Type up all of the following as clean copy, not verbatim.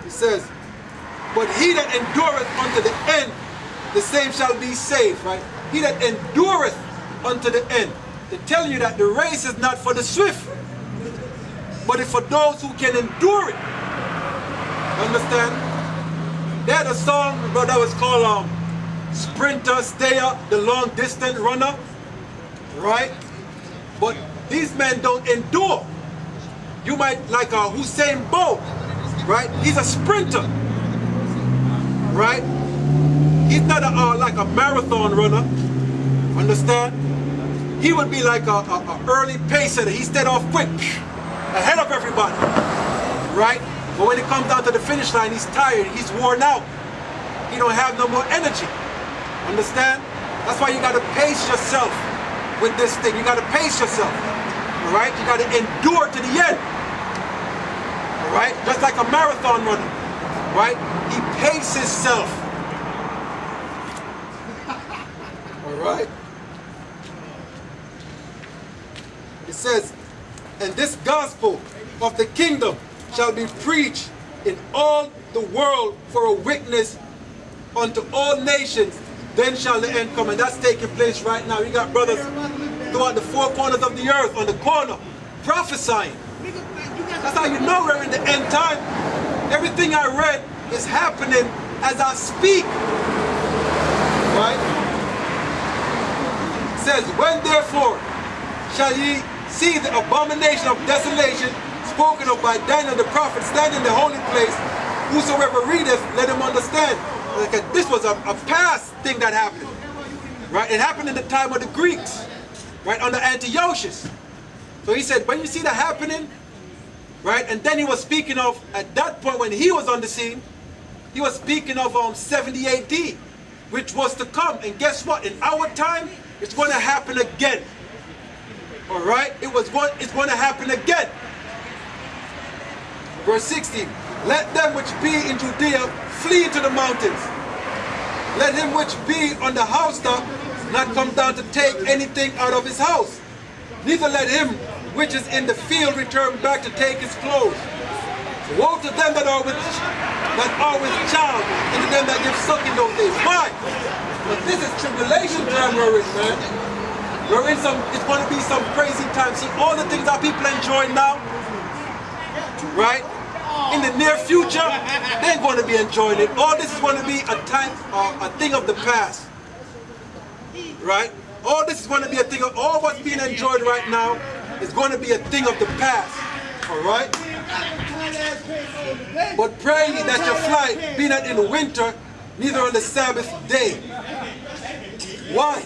It says, but he that endureth unto the end, the same shall be saved, right? He that endureth unto the end. They tell you that the race is not for the swift, but it's for those who can endure it. Understand? They had a song, bro, that was called Sprinter, Stayer, the long distance runner, right? But these men don't endure. You might like a Usain Bolt, right? He's a sprinter, right? He's not like a marathon runner, understand? He would be like a early pacer. He stayed off quick, ahead of everybody, right? But when it comes down to the finish line, he's tired, he's worn out. He don't have no more energy, understand? That's why you gotta pace yourself with this thing. You gotta pace yourself, all right? You gotta endure to the end, all right? Just like a marathon runner, right? He paces himself, all right? It says, and this gospel of the kingdom shall be preached in all the world for a witness unto all nations, then shall the end come. And that's taking place right now. You got brothers throughout the four corners of the earth, on the corner, prophesying. That's how you know we're in the end time. Everything I read is happening as I speak. Right? It says, when therefore shall ye see the abomination of desolation spoken of by Daniel the prophet stand in the holy place, whosoever readeth, let him understand. Like this was a past thing that happened, right? It happened in the time of the Greeks, right, under Antiochus. So he said, when you see that happening, right, and then he was speaking of, at that point when he was on the scene, he was speaking of 70 AD, which was to come. And guess what? In our time, it's going to happen again. All right? It's going to happen again. Verse 16, let them which be in Judea flee to the mountains. Let him which be on the housetop not come down to take anything out of his house. Neither let him which is in the field return back to take his clothes. Woe to them that are with child, and to them that give suck in those days. Why? But this is tribulation time we're in, man. We're in it's going to be some crazy time. See, all the things that people enjoy now, right? In the near future, they're going to be enjoying it. All this is going to be a thing of the past, right? All this is going to be a thing of, all what's being enjoyed right now is going to be a thing of the past, all right? But pray ye that your flight be not in winter, neither on the Sabbath day. Why?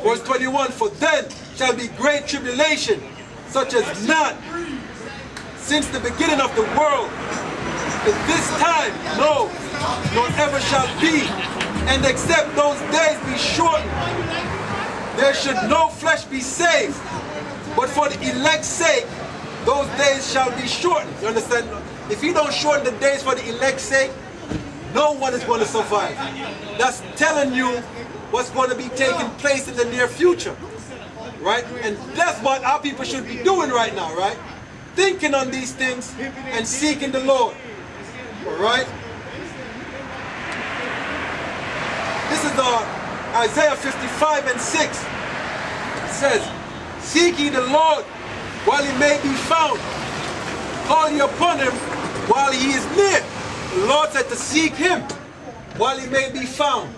Verse 21, for then shall be great tribulation, such as not since the beginning of the world, at this time, no, nor ever shall be, and except those days be shortened, there should no flesh be saved, but for the elect's sake, those days shall be shortened. You understand? If you don't shorten the days for the elect's sake, no one is going to survive. That's telling you what's going to be taking place in the near future, right? And that's what our people should be doing right now, right? Thinking on these things and seeking the Lord. Alright? This is Isaiah 55 and 6. It says, seek ye the Lord while he may be found. Call ye upon him while he is near. The Lord said to seek him while he may be found.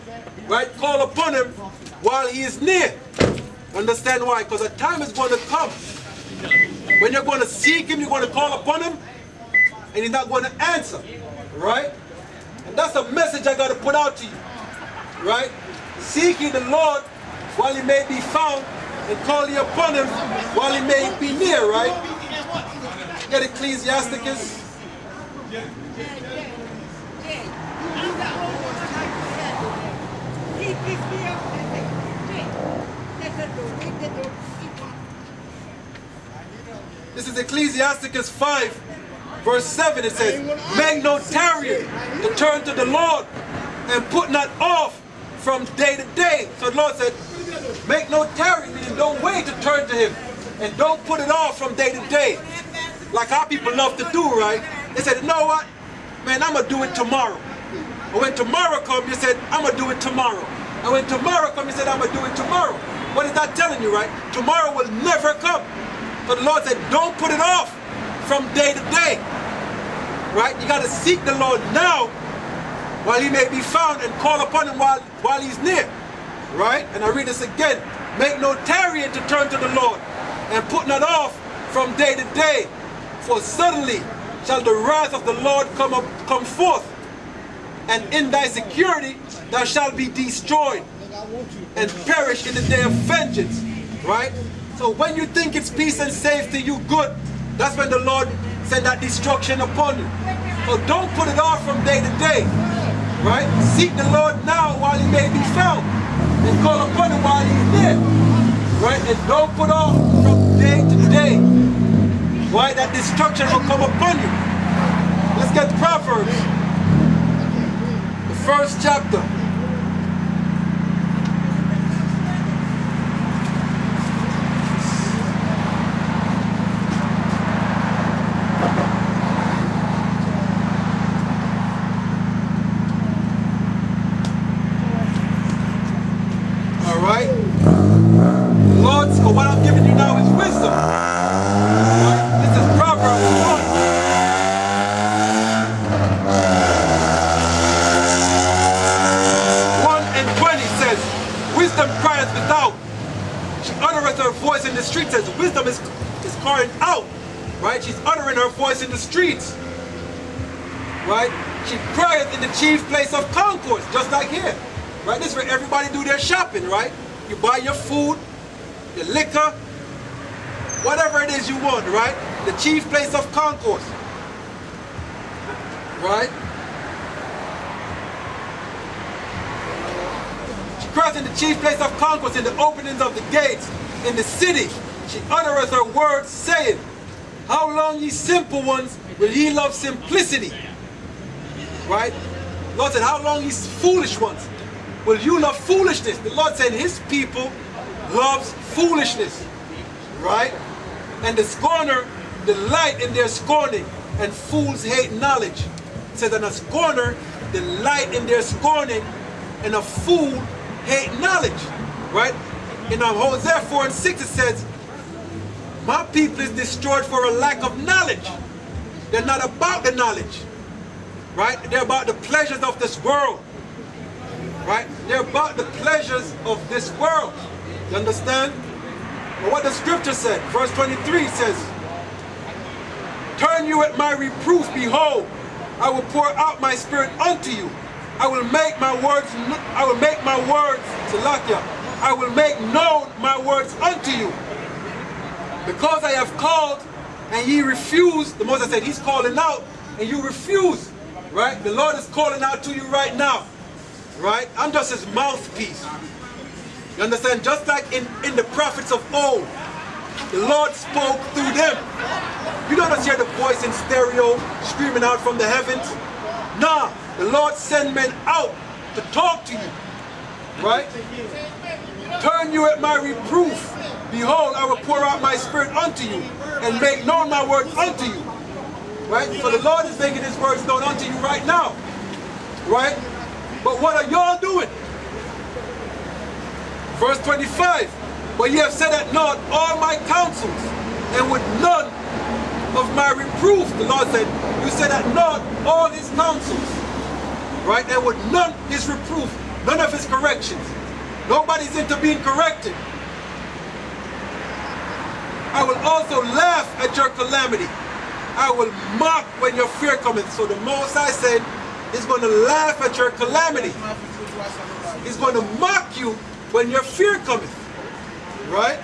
Right? Call upon him while he is near. Understand why? Because a time is going to come when you're going to seek him, you're going to call upon him, and he's not going to answer, right? And that's a message I got to put out to you, right? Seek ye the Lord while he may be found, and call ye upon him while he may be near, right? Get Ecclesiasticus. This is Ecclesiasticus 5, verse 7. It says, make no tarrying to turn to the Lord, and put not off from day to day. So the Lord said, make no tarrying, meaning don't wait to turn to him, and don't put it off from day to day. Like our people love to do, right? They said, you know what? man, I'm going to do it tomorrow. And when tomorrow comes, you said, I'm going to do it tomorrow. And when tomorrow comes, you said, I'm going to do it tomorrow. What is that telling you, right? Tomorrow will never come. So the Lord said, don't put it off from day to day. Right? You got to seek the Lord now while he may be found, and call upon him while he's near. Right? And I read this again. Make no tarrying to turn to the Lord, and put not off from day to day. For suddenly shall the wrath of the Lord come forth, and in thy security thou shalt be destroyed and perish in the day of vengeance. Right? So when you think it's peace and safety, you good, that's when the Lord send that destruction upon you. So don't put it off from day to day. Right? Seek the Lord now while he may be found, and call upon him while he's near. Right? And don't put off from day to day. Right? That destruction will come upon you. Let's get Proverbs, the 1st chapter. What I'm giving you now is wisdom. Right? This is Proverbs 1:20 says, wisdom crieth without. She uttereth her voice in the streets. Says wisdom is crying out. Right? She's uttering her voice in the streets. Right? She crieth in the chief place of concourse, just like here. Right? This is where everybody do their shopping, right? You buy your food, your liquor, whatever it is you want, right? The chief place of concourse, right? She crieth in the chief place of concourse, in the openings of the gates, in the city. She uttereth her words, saying, how long, ye simple ones, will ye love simplicity? Right? The Lord said, how long, ye foolish ones, will you love foolishness? The Lord said his people loves foolishness, right? And the scorner delight in their scorning, and fools hate knowledge. It says, and a scorner delight in their scorning, and a fool hate knowledge, right? In Hosea 4:6 it says, my people is destroyed for a lack of knowledge. They're not about the knowledge, right? They're about the pleasures of this world, right? They're about the pleasures of this world. You understand? But what the scripture said, verse 23 says, turn you at my reproof, behold, I will pour out my spirit unto you. I will make my words, Salakia, I will make known my words unto you. Because I have called and ye refuse, the Moses said he's calling out and you refuse, right? The Lord is calling out to you right now, right? I'm just his mouthpiece. You understand? Just like in the prophets of old, the Lord spoke through them. You don't just hear the voice in stereo screaming out from the heavens. Nah, the Lord sent men out to talk to you, right? Turn you at my reproof. Behold, I will pour out my spirit unto you, and make known my words unto you. Right? So the Lord is making his words known unto you right now. Right? But what are y'all doing? Verse 25. But ye have said at naught all my counsels, and with none of my reproof. The Lord said, you said at naught all his counsels. Right? And with none his reproof, none of his corrections. Nobody's into being corrected. I will also laugh at your calamity. I will mock when your fear cometh. So the Most High said, he's going to laugh at your calamity. He's going to mock you when your fear cometh. Right?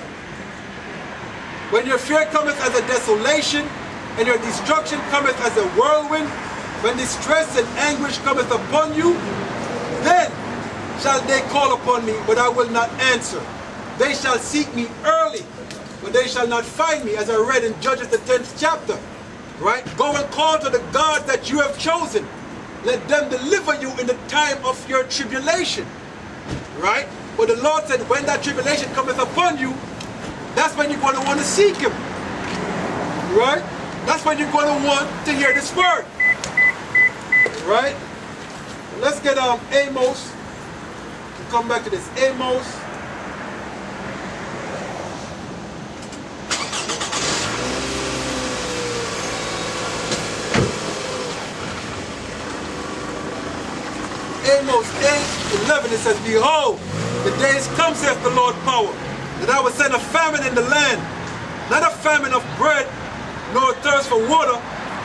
When your fear cometh as a desolation, and your destruction cometh as a whirlwind, when distress and anguish cometh upon you, then shall they call upon me, but I will not answer. They shall seek me early, but they shall not find me, as I read in Judges the 10th chapter. Right? Go and call to the God that you have chosen. Let them deliver you in the time of your tribulation. Right? But the Lord said, when that tribulation cometh upon you, that's when you're going to want to seek him. Right? That's when you're going to want to hear this word. Right? Let's get Amos. We'll come back to this. Amos. Amos 8:11, it says, Behold, the days come, saith the Lord power, that I will send a famine in the land, not a famine of bread, nor a thirst for water,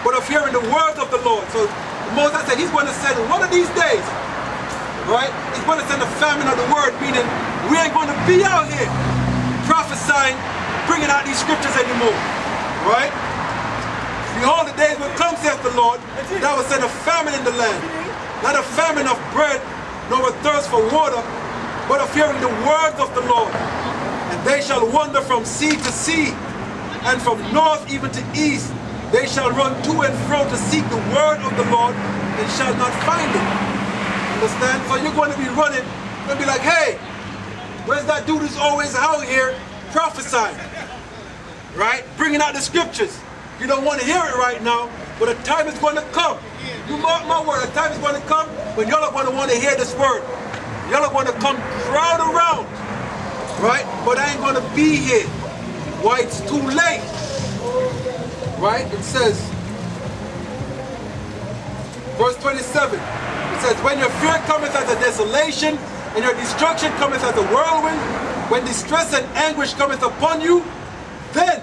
but of hearing the words of the Lord. So Moses said he's going to send one of these days, right? He's going to send a famine of the word, meaning we ain't going to be out here prophesying, bringing out these scriptures anymore, right? Behold, the days will come, saith the Lord, that I will send a famine in the land, not a famine of bread, nor a thirst for water, but of hearing the words of the Lord. And they shall wander from sea to sea, and from north even to east. They shall run to and fro to seek the word of the Lord, and shall not find it. Understand? So you're going to be running, you're going to be like, hey, where's that dude who's always out here prophesying? Right? Bringing out the scriptures. You don't want to hear it right now, but a time is going to come. You mark my word, a time is going to come when y'all are going to want to hear this word. Y'all are going to come crowd around, right? But I ain't going to be here. Why? It's too late, right? It says, verse 27, it says, when your fear cometh as a desolation, and your destruction cometh as a whirlwind, when distress and anguish cometh upon you, then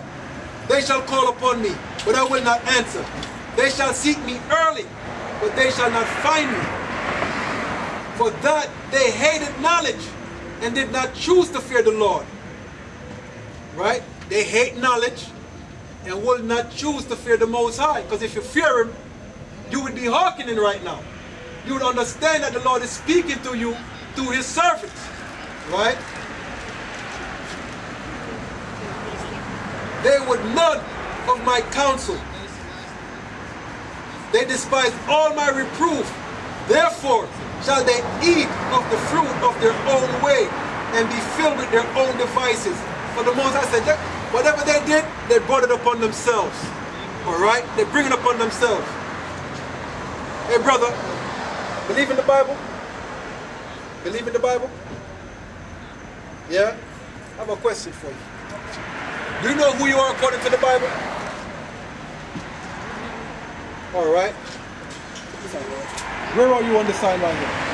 they shall call upon me, but I will not answer. They shall seek me early, but they shall not find me. For that they hated knowledge, and did not choose to fear the Lord. Right? They hate knowledge, and will not choose to fear the Most High. Because if you fear Him, you would be hearkening right now. You would understand that the Lord is speaking to you through His servants. Right? They would none of my counsel. They despise all my reproof. Therefore shall they eat of the fruit of their own way, and be filled with their own devices. For the Most High said, whatever they did, they brought it upon themselves. Alright? They bring it upon themselves. Hey brother, believe in the Bible? Believe in the Bible? Yeah? I have a question for you. Do you know who you are according to the Bible? Alright. Where are you on the sign right here?